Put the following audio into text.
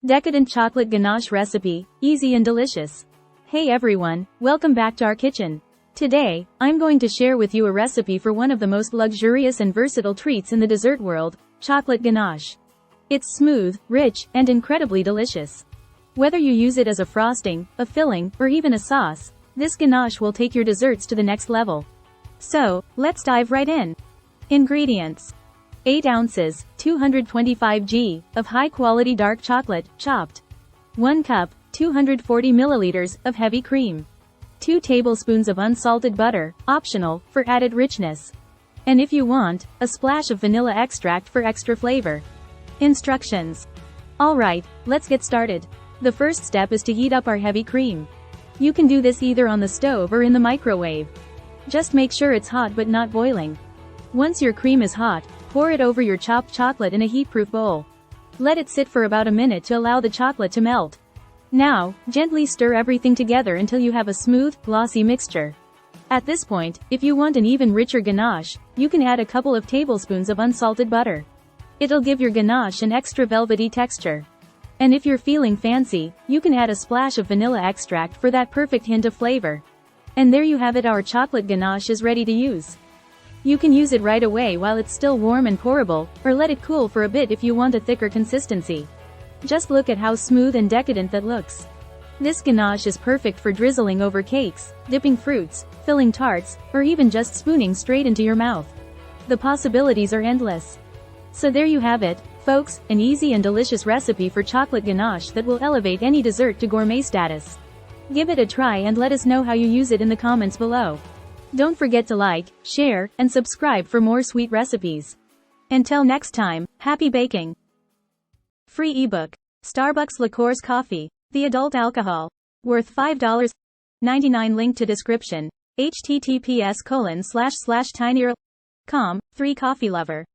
Decadent chocolate ganache recipe, easy and delicious. Hey everyone, welcome back to our kitchen. Today, I'm going to share with you a recipe for one of the most luxurious and versatile treats in the dessert world, chocolate ganache. It's smooth, rich, and incredibly delicious. Whether you use it as a frosting, a filling, or even a sauce, this ganache will take your desserts to the next level. So, let's dive right in. Ingredients: 8 ounces, 225 g, of high-quality dark chocolate, chopped. 1 cup, 240 milliliters, of heavy cream. 2 tablespoons of unsalted butter, optional, for added richness. And if you want, a splash of vanilla extract for extra flavor. Instructions. Alright, let's get started. The first step is to heat up our heavy cream. You can do this either on the stove or in the microwave. Just make sure it's hot but not boiling. Once your cream is hot, pour it over your chopped chocolate in a heat-proof bowl. Let it sit for about a minute to allow the chocolate to melt. Now, gently stir everything together until you have a smooth, glossy mixture. At this point, if you want an even richer ganache, you can add a couple of tablespoons of unsalted butter. It'll give your ganache an extra velvety texture. And if you're feeling fancy, you can add a splash of vanilla extract for that perfect hint of flavor. And there you have it, our chocolate ganache is ready to use. You can use it right away while it's still warm and pourable, or let it cool for a bit if you want a thicker consistency. Just look at how smooth and decadent that looks. This ganache is perfect for drizzling over cakes, dipping fruits, filling tarts, or even just spooning straight into your mouth. The possibilities are endless. So there you have it, folks, an easy and delicious recipe for chocolate ganache that will elevate any dessert to gourmet status. Give it a try and let us know how you use it in the comments below. Don't forget to like, share, and subscribe for more sweet recipes. Until next time, happy baking! Free ebook. Starbucks Liqueurs Coffee. The adult alcohol. Worth $5.99. Link to description. https://tinyurl.com. 3 Coffee Lover.